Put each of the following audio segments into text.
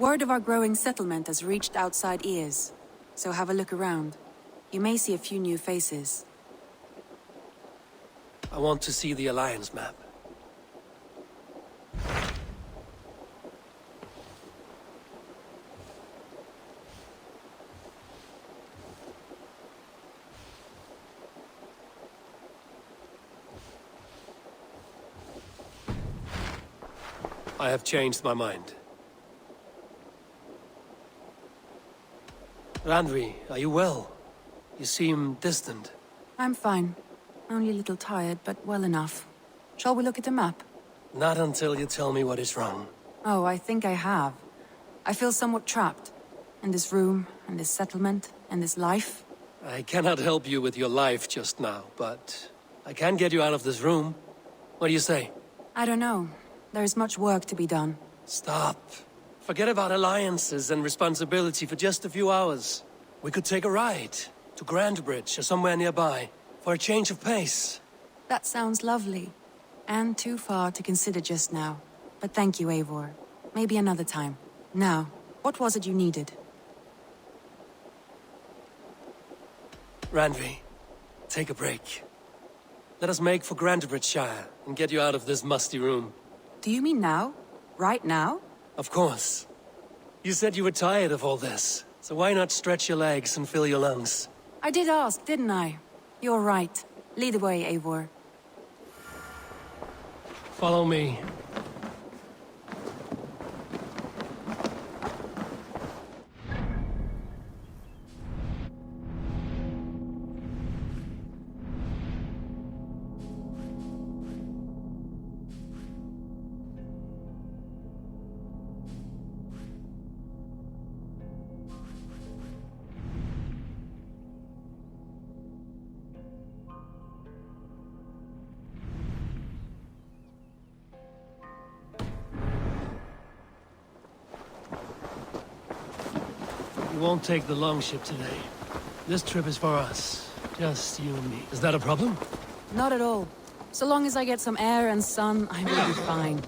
Word of our growing settlement has reached outside ears, so have a look around. You may see a few new faces. I want to see the Alliance map. I have changed my mind. Randvi, are you well? You seem distant. I'm fine. Only a little tired, but well enough. Shall we look at the map? Not until you tell me what is wrong. Oh, I think I have. I feel somewhat trapped. In this room, in this settlement, in this life. I cannot help you with your life just now, but I can get you out of this room. What do you say? I don't know. There is much work to be done. Stop. Forget about alliances and responsibility for just a few hours. We could take a ride to Grandbridge or somewhere nearby for a change of pace. That sounds lovely. And too far to consider just now. But thank you, Eivor. Maybe another time. Now, what was it you needed? Randvi, take a break. Let us make for Grandbridgeshire and get you out of this musty room. Do you mean now? Right now? Of course. You said you were tired of all this, so why not stretch your legs and fill your lungs? I did ask, didn't I? You're right. Lead the way, Eivor. Follow me. We won't take the longship today. This trip is for us. Just you and me. Is that a problem? Not at all. So long as I get some air and sun, I will be fine.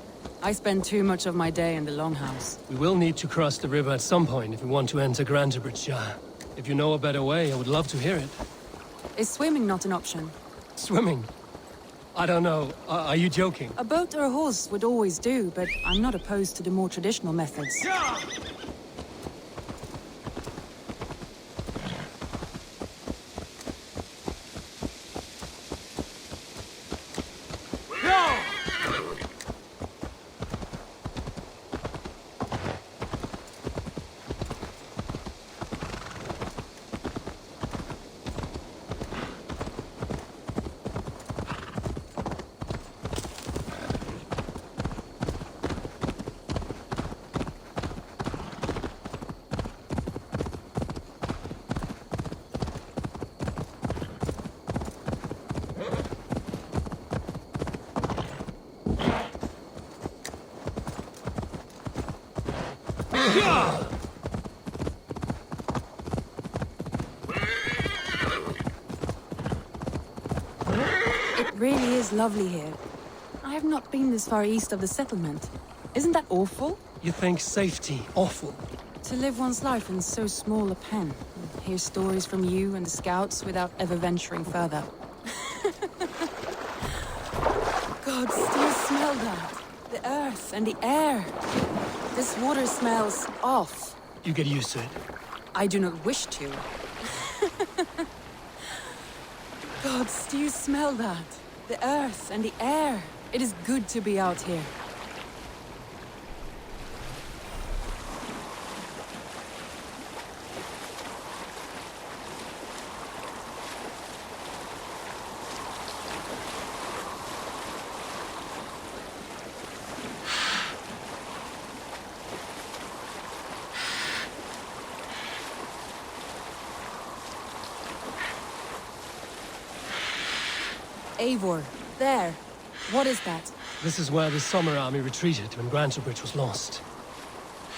I spend too much of my day in the longhouse. We will need to cross the river at some point if we want to enter Grandbridgeshire. If you know a better way, I would love to hear it. Is swimming not an option? Swimming? I don't know. Are you joking? A boat or a horse would always do, but I'm not opposed to the more traditional methods. It really is lovely here. I have not been this far east of the settlement. Isn't that awful? You think safety awful? To live one's life in so small a pen, and hear stories from you and the scouts without ever venturing further. God, do you smell that? The earth and the air. This water smells off. You get used to it. I do not wish to. God, do you smell that? The earth and the air. It is good to be out here. Eivor, there. What is that? This is where the Summer Army retreated when Grantebridge was lost.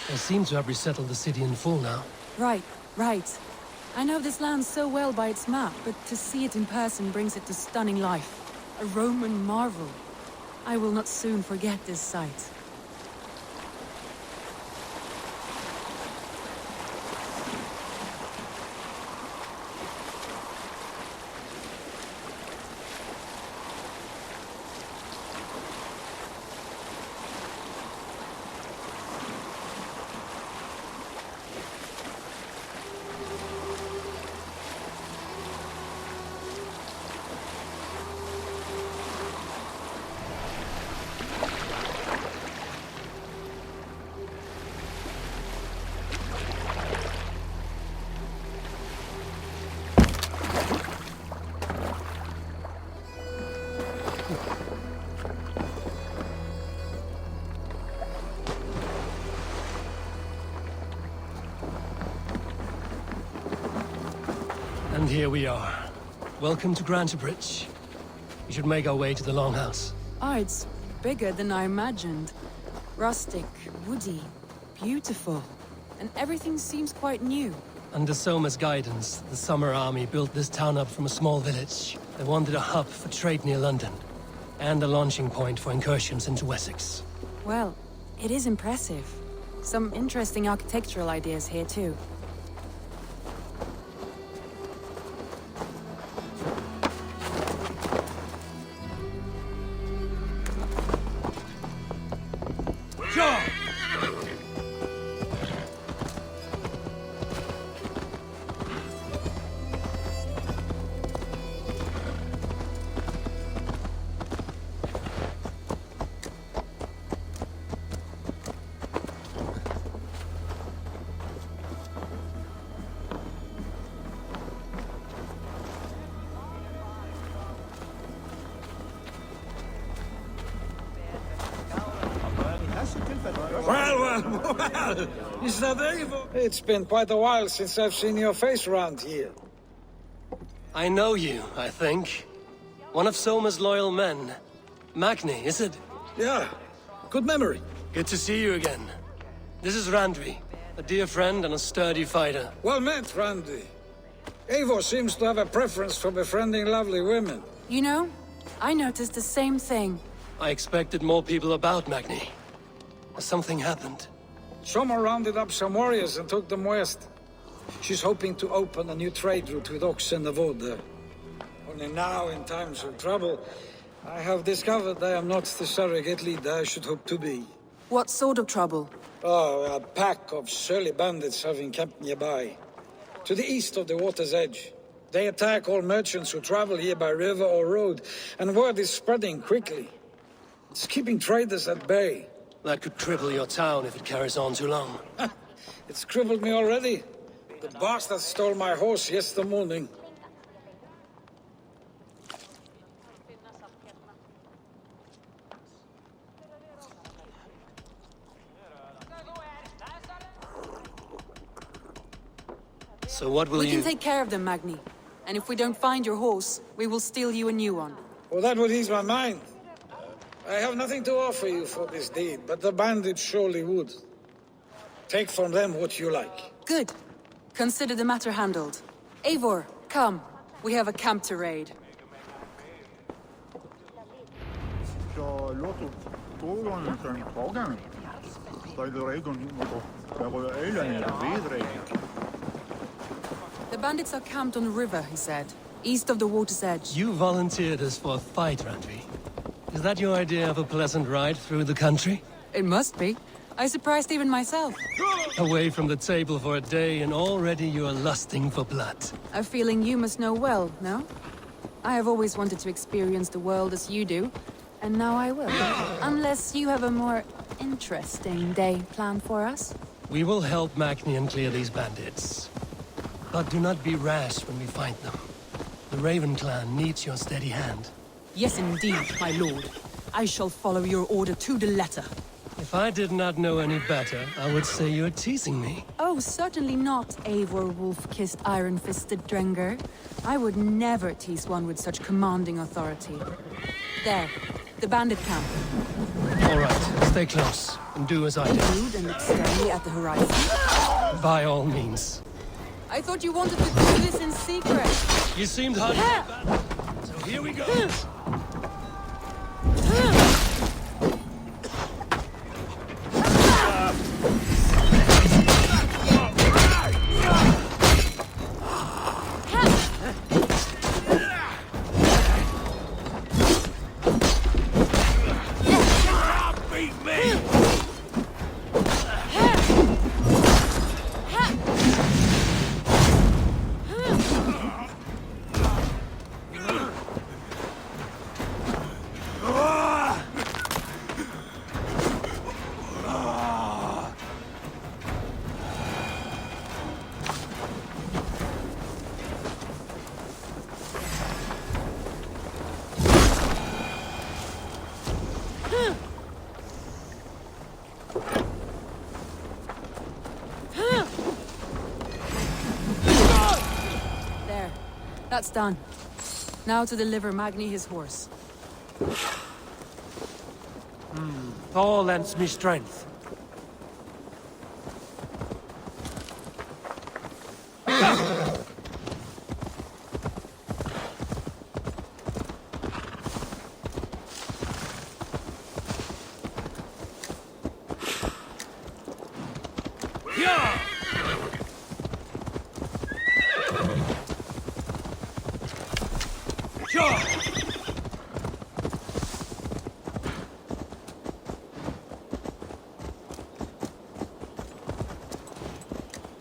They seem to have resettled the city in full now. Right, right. I know this land so well by its map, but to see it in person brings it to stunning life. A Roman marvel. I will not soon forget this sight. here we are. Welcome to Grantebridge. We should make our way to the Longhouse. Oh, it's bigger than I imagined. Rustic, woody, beautiful. And everything seems quite new. Under Soma's guidance, the Summer Army built this town up from a small village. They wanted a hub for trade near London, and a launching point for incursions into Wessex. Well, it is impressive. Some interesting architectural ideas here too. Sure! Well, is that Eivor? It's been quite a while since I've seen your face around here. I know you, I think. One of Soma's loyal men. Magni, is it? Yeah, good memory. Good to see you again. This is Randvi, a dear friend and a sturdy fighter. Well met, Randy. Eivor seems to have a preference for befriending lovely women. You know, I noticed the same thing. I expected more people about Magni. Something happened. Soma rounded up some warriors and took them west. She's hoping to open a new trade route with oxen and wood there. Only now, in times of trouble, I have discovered I am not the surrogate leader I should hope to be. What sort of trouble? Oh, a pack of surly bandits have encamped nearby, to the east of the water's edge. They attack all merchants who travel here by river or road, and word is spreading quickly. It's keeping traders at bay. That could cripple your town if it carries on too long. It's crippled me already. The bastard stole my horse yesterday morning. So what will We you... can take care of them, Magni. And if we don't find your horse, we will steal you a new one. Well, that would ease my mind. I have nothing to offer you for this deed, but the bandits surely would. Take from them what you like. Good. Consider the matter handled. Eivor, come. We have a camp to raid. The bandits are camped on the river, he said. East of the water's edge. You volunteered us for a fight, Randvi. Is that your idea of a pleasant ride through the country? It must be. I surprised even myself. Away from the table for a day and already you are lusting for blood. A feeling you must know well, no? I have always wanted to experience the world as you do, and now I will. Unless you have a more interesting day planned for us. We will help Magni clear these bandits. But do not be rash when we find them. The Raven clan needs your steady hand. Yes, indeed, my lord. I shall follow your order to the letter. If I did not know any better, I would say you're teasing me. Oh, certainly not, Eivor wolf-kissed iron-fisted Drenger. I would never tease one with such commanding authority. There, the bandit camp. All right, stay close, and do as I do. Rude and look steadily at the horizon. By all means. I thought you wanted to do this in secret. You seemed hard to get back. So here we go. That's done. Now to deliver Magni his horse. Thor lends me strength.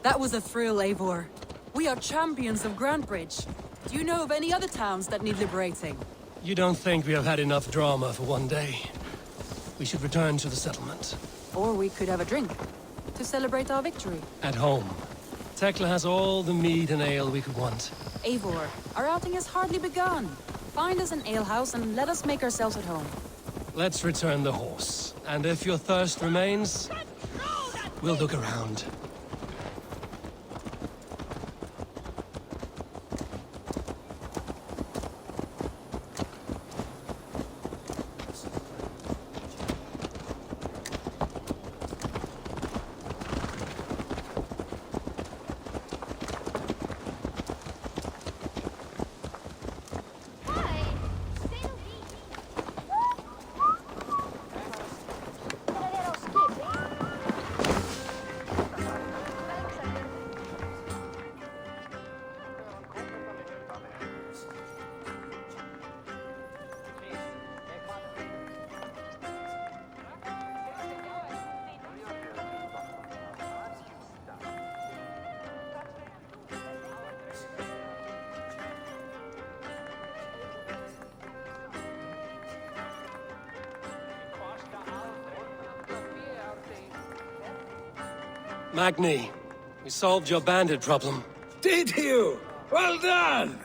That was a thrill, Eivor. We are champions of Grantebridge. Do you know of any other towns that need liberating? You don't think we have had enough drama for one day? We should return to the settlement. Or we could have a drink, to celebrate our victory. At home. Tekla has all the mead and ale we could want. Eivor, our outing has hardly begun. Find us an alehouse and let us make ourselves at home. Let's return the horse. And if your thirst remains, we'll look around. Magni, we solved your bandit problem. Did you? Well done!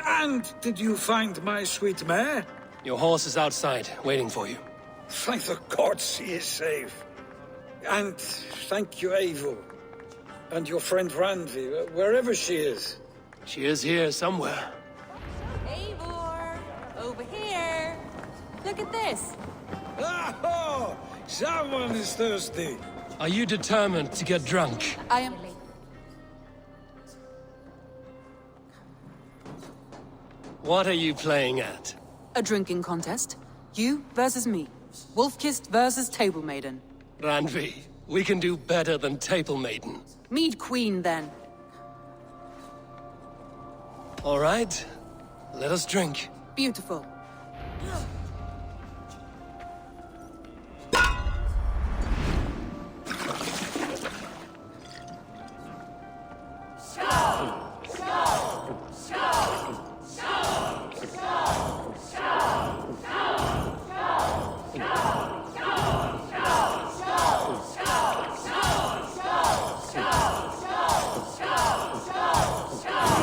And did you find my sweet mare? Your horse is outside, waiting for you. Thank the gods she is safe. And thank you, Eivor. And your friend Randvi, wherever she is. She is here somewhere. Eivor! Over here! Look at this! Oh, someone is thirsty. Are you determined to get drunk? I am... What are you playing at? A drinking contest. You versus me. Wolf-kissed versus Table Maiden. Randvi, we can do better than Table Maiden. Mead Queen, then. All right, let us drink. Beautiful.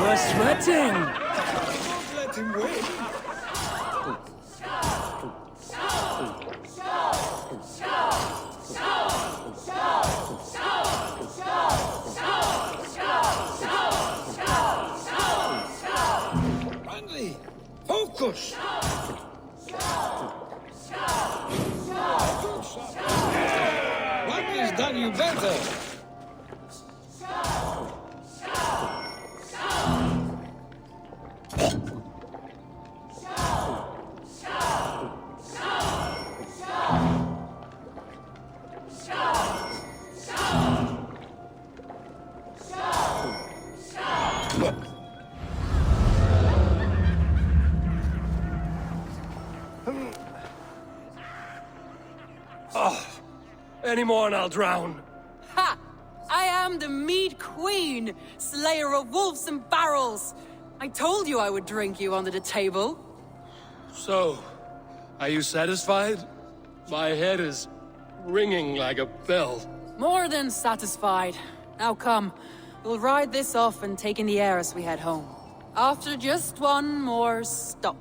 You're sweating! Don't let him win. Randvi, focus! Randvi's done you better. Any more and I'll drown. Ha! I am the Mead Queen, slayer of wolves and barrels. I told you I would drink you under the table. So, are you satisfied? My head is ringing like a bell. More than satisfied. Now come, we'll ride this off and take in the air as we head home. After just one more stop.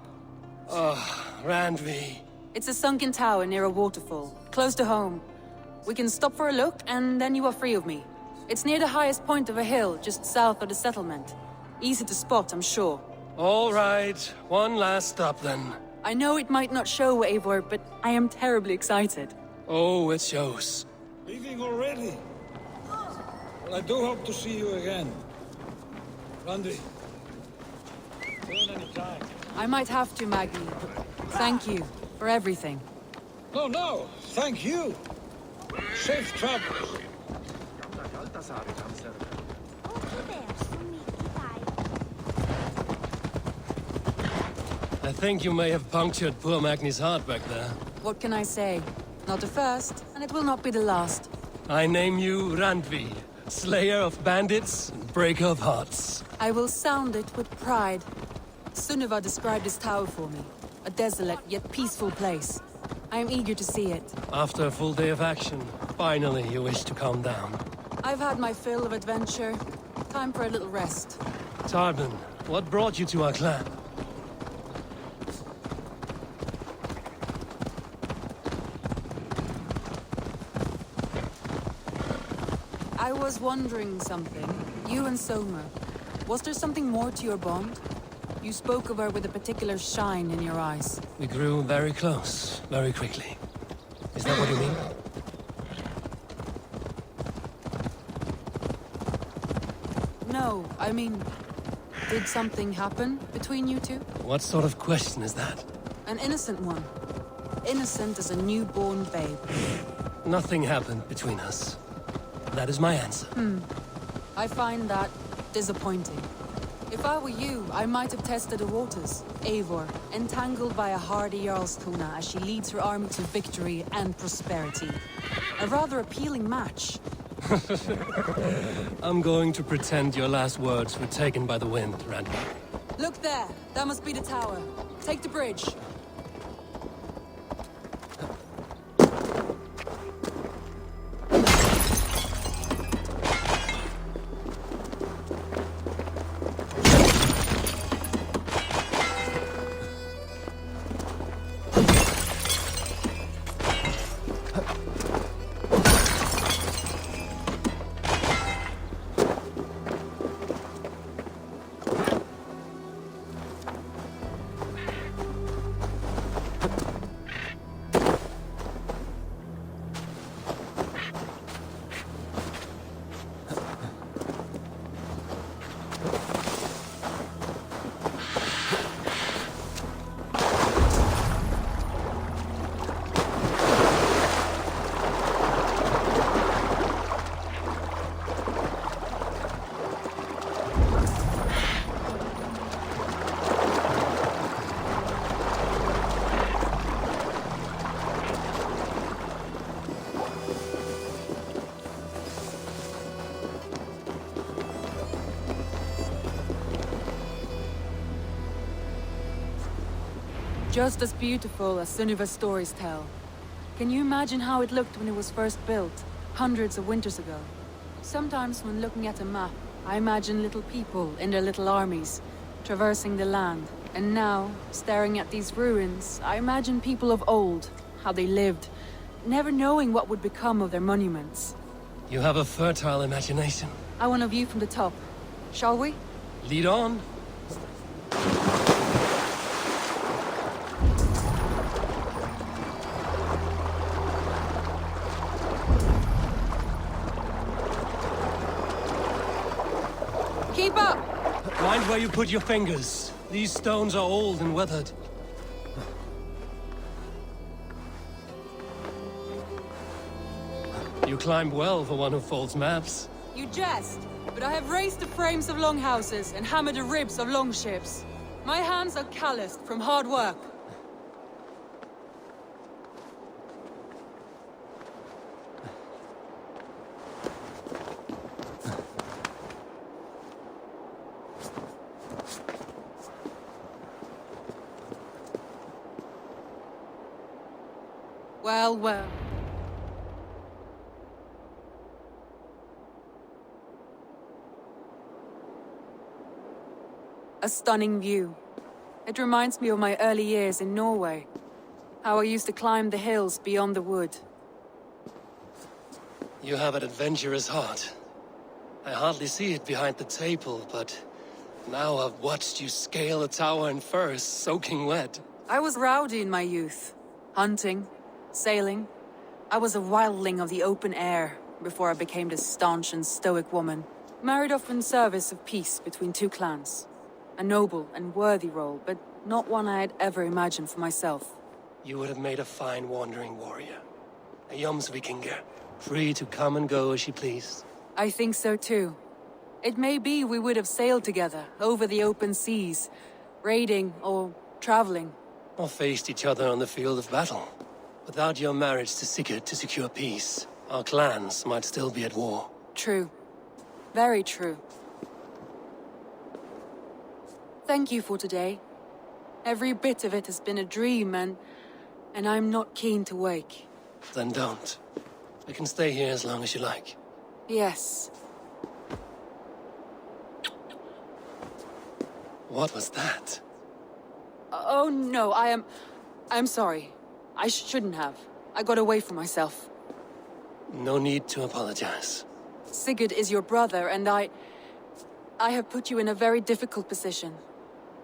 Randvi. It's a sunken tower near a waterfall, close to home. We can stop for a look, and then you are free of me. It's near the highest point of a hill, just south of the settlement. Easy to spot, I'm sure. All right, one last stop then. I know it might not show, Eivor, but I am terribly excited. Oh, it shows. Leaving already? Well, I do hope to see you again. Randy. Turn any time. I might have to, Maggie, but thank you for everything. No, thank you. Safe travels. I think you may have punctured poor Magni's heart back there. What can I say? Not the first, and it will not be the last. I name you Randvi, slayer of bandits and breaker of hearts. I will sound it with pride. Sunniva described this tower for me. A desolate yet peaceful place. I am eager to see it. After a full day of action, finally you wish to calm down. I've had my fill of adventure. Time for a little rest. Tarbin, what brought you to our clan? I was wondering something. You and Soma. Was there something more to your bond? You spoke of her with a particular shine in your eyes. We grew very close, very quickly. Is that what you mean? No, I mean... Did something happen between you two? What sort of question is that? An innocent one. Innocent as a newborn babe. Nothing happened between us. That is my answer. I find that disappointing. If I were you, I might have tested the waters. Eivor, entangled by a hardy Jarlskona as she leads her army to victory and prosperity. A rather appealing match. I'm going to pretend your last words were taken by the wind, Randy. Look there! That must be the tower. Take the bridge. Just as beautiful as Sunniva's stories tell. Can you imagine how it looked when it was first built, hundreds of winters ago? Sometimes when looking at a map, I imagine little people in their little armies, traversing the land. And now, staring at these ruins, I imagine people of old, how they lived, never knowing what would become of their monuments. You have a fertile imagination. I want a view from the top. Shall we? Lead on. Keep up! Mind where you put your fingers. These stones are old and weathered. You climbed well for one who folds maps. You jest, but I have raised the frames of longhouses and hammered the ribs of longships. My hands are calloused from hard work. Well, well. A stunning view. It reminds me of my early years in Norway. How I used to climb the hills beyond the wood. You have an adventurous heart. I hardly see it behind the table, but Now I've watched you scale a tower in furs, soaking wet. I was rowdy in my youth. Hunting, sailing. I was a wildling of the open air before I became this staunch and stoic woman. Married off in service of peace between two clans. A noble and worthy role, but not one I had ever imagined for myself. You would have made a fine wandering warrior. A Jomsvikinger, free to come and go as you pleased. I think so too. It may be we would have sailed together over the open seas, raiding or traveling. Or faced each other on the field of battle. Without your marriage to Sigurd to secure peace, our clans might still be at war. True. Very true. Thank you for today. Every bit of it has been a dream, and I'm not keen to wake. Then don't. We can stay here as long as you like. Yes. What was that? Oh no, I'm sorry. I shouldn't have. I got away from myself. No need to apologize. Sigurd is your brother, and I have put you in a very difficult position.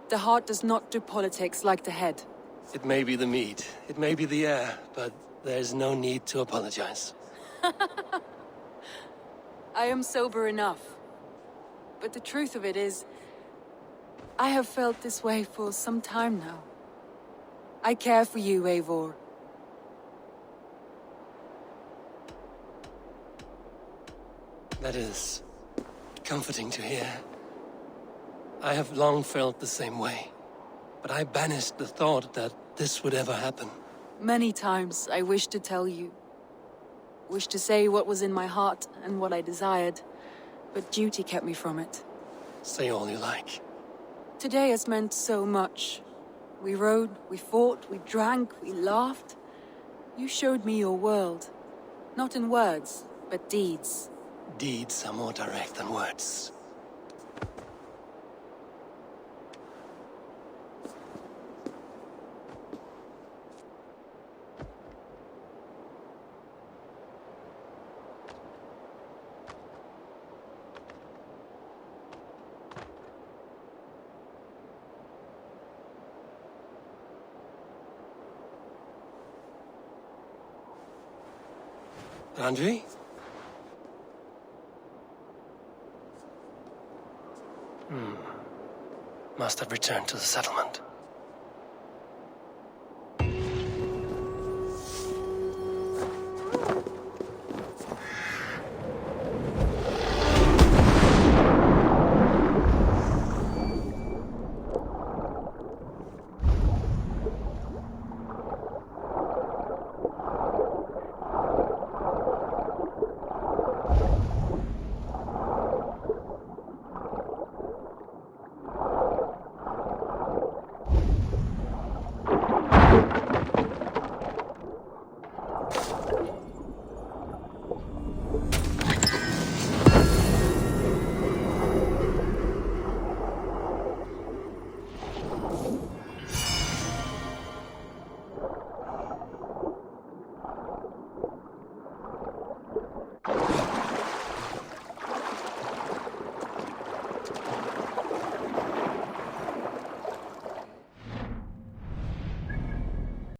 The heart does not do politics like the head. It may be the meat, it may be the air, but there's no need to apologize. I am sober enough. But the truth of it is, I have felt this way for some time now. I care for you, Eivor. That is comforting to hear. I have long felt the same way, but I banished the thought that this would ever happen. Many times I wished to tell you. Wished to say what was in my heart and what I desired, but duty kept me from it. Say all you like. Today has meant so much. We rode, we fought, we drank, we laughed. You showed me your world. Not in words, but deeds. Deeds are more direct than words. Andri? Must have returned to the settlement.